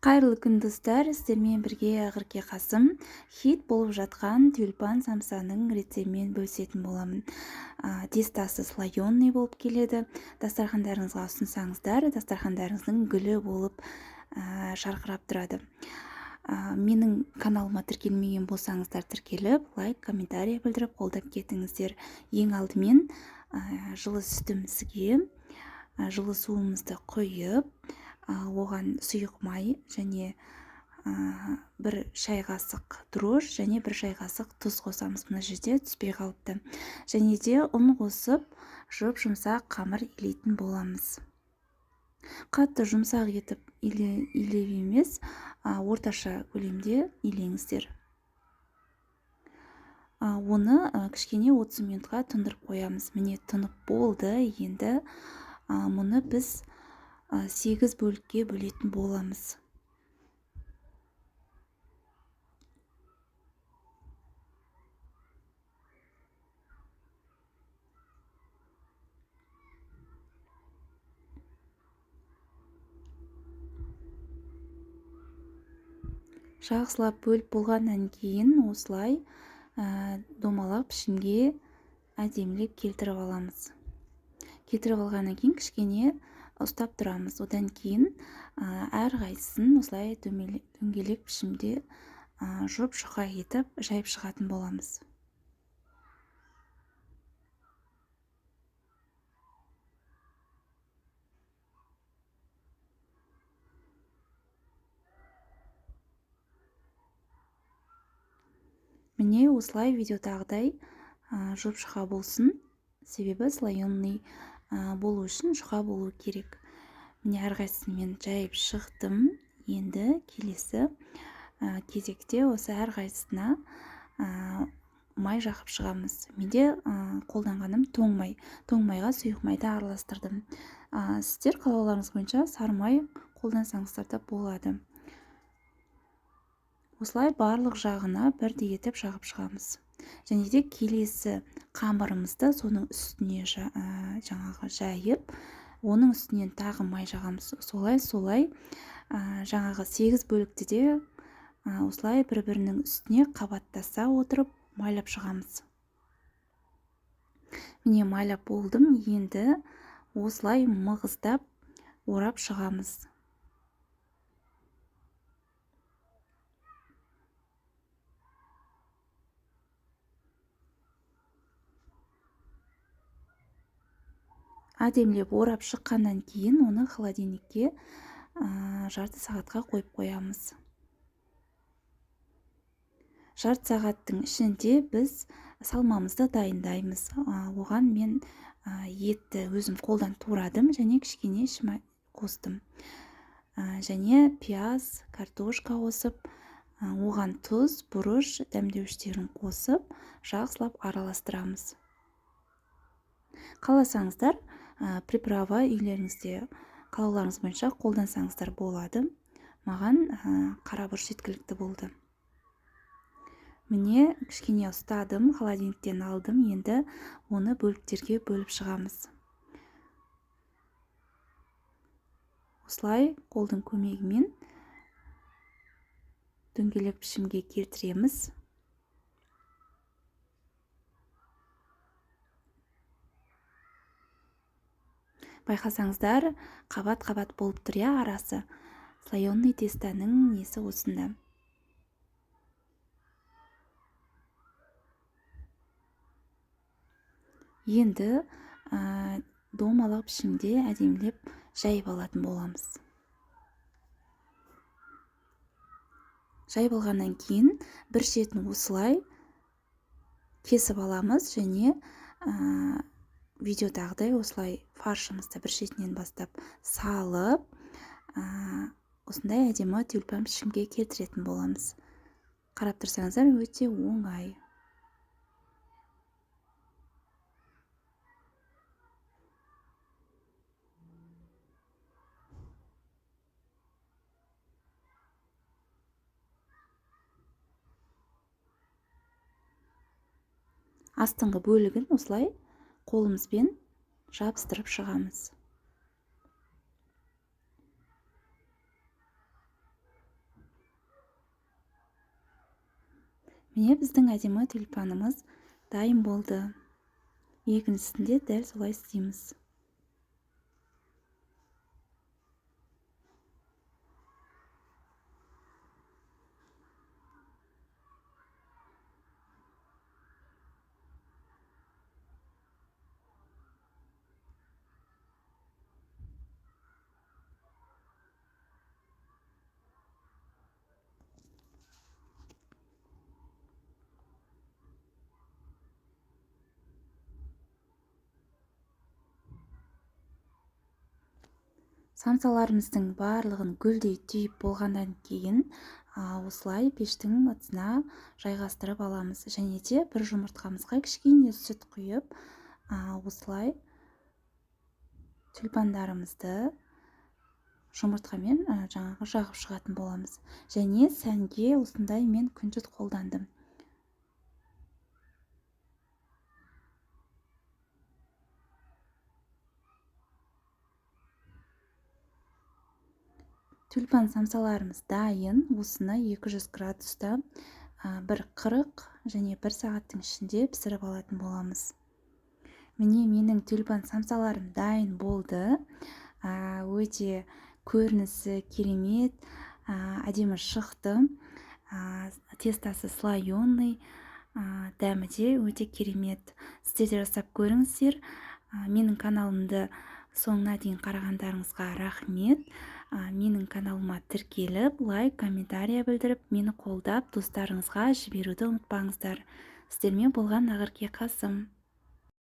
Қайырлы күн достар, сіздермен бірге Ақерке Қасым хит болып жатқан тюльпан самсаның рецептімен бөлісетін боламын. Тестасы слоеный болып келеді. Дастархандарыңызға ұсынсаңыздар, дастархандарыңыздың гүлі болып шарқырап тұрады. Менің каналыма тіркелмеген болсаңыздар, тіркеліп, лайк, комментарий білдіріп, қолдап кетіңіздер. Ең алдымен жылы сүтімізге жылы суымызды құйып, оған сұйық май және бір шай қасық дрожь және бір шай қасық тұз қосамыз. Мына жерде түспей қалыпты. Және де ұн қосып, жұмсақ қамыр илейтін боламыз. Қатты жұмсақ етіп илеу емес, орташа көлемде илеңіздер. Оны кішкене 30 минутқа тұндырып қоямыз. Міне тұнып болды. Енді мұны біз 8 бөлікке бөлетін боламыз. Жақсылап бөліп болғаннан кейін осылай домалап пішімге әдемілеп келтіріп аламыз. Келтіріп алғаннан кейін кішкене ұстап тұрамыз. Одан кейін әрқайсысын осылай дөңгелек пішімде жұп-жұқа етіп жайып шығатын боламыз. Міне осылай видеодағыдай жұп-жұқа болсын, себебі слоеный болу үшін жұқа болу керек. Міне әрқайсысын мен жайып шықтым. Енді келесі кезекте осы әрқайсысына май жақып шығамыз. Менде қолданғаным тоң май. Тоң майға сұйық майды араластырдым. Сіздер қалауларыңыз бойынша сары май қолдансаңыздар да болады. Осылай барлық жағына бірдей етіп жағып шығамыз. Және де келесі қамырымызды соның үстіне жаңағы жайып, оның үстінен тағы май жағамыз. Солай жаңағы 8 бөлікті де осылай бір-бірінің үстіне қабаттаса отырып майлап шығамыз. Міне майлап болдым. Енді осылай мығыздап орап шығамыз. Әдемілеп орап шыққаннан кейін оны холодильникке жарты сағатқа қойып қоямыз. Жарты сағаттың ішінде біз салмамызды дайындаймыз. Оған мен етті өзім қолдан турадым және кішкене қостым. Және пияз, картошка қосып, оған тұз, бұрыш, дәмдеуіштерін қосып, жақсылап араластырамыз. Қаласаңыздар, приправа үйлеріңізде қалауларыңыз бойынша қолдансаңыздар болады. Маған қара бұрыш жеткілікті болды. Міне кішкене ұстадым, холодильниктен алдым. Енді оны бөліктерге бөліп шығамыз. Осылай қолдың көмегімен дөңгелек пішімге келтіреміз. Байқасаңыздар, қабат-қабат болып тұр, арасы. Слоеный тестаның несі осында. Енді домалақ пішімде әдемілеп жайып алатын боламыз. Жайып алғаннан кейін бір шетін осылай кесіп аламыз және видеодағыдай осылай фаршымызды бір шетінен бастап салып, осындай әдемі тюльпан пішімге келтіретін боламыз. Қарап тұрсаңыздар, өте оңай. Астыңғы бөлігін осылай қолымызбен жабыстырып шығамыз. Міне біздің әдемі тюльпанымыз дайын болды. Екіншісінде дәл солай істейміз. Самсаларымыздың барлығын гүлдей түйіп болғаннан кейін осылай пештің ыдысына жайғастырып аламыз. Және де бір жұмыртқамызға кішкене сүт құйып, осылай тюльпандарымызды жұмыртқамен жаңағы жағып шығатын боламыз. Және сәнге осындай мен күнжіт қолдандым. Тюльпан самсаларымыз дайын. Осыны 200 градуста бір 40 және 1 сағаттың ішінде пісіріп алатын боламыз. Міне менің тюльпан самсаларым дайын болды. Өте көрінісі керемет, әдемі шықты. Тестасы слоеный, дәмі де өте керемет. Сіздер де жасап көріңіздер. Менің каналымды соңына дейін қарағандарыңызға рахмет. Менің каналыма тіркеліп, лайк, комментария білдіріп, мені қолдап достарыңызға жіберуді ұмытпаңыздар. Сіздермен болған Ақерке Қасым.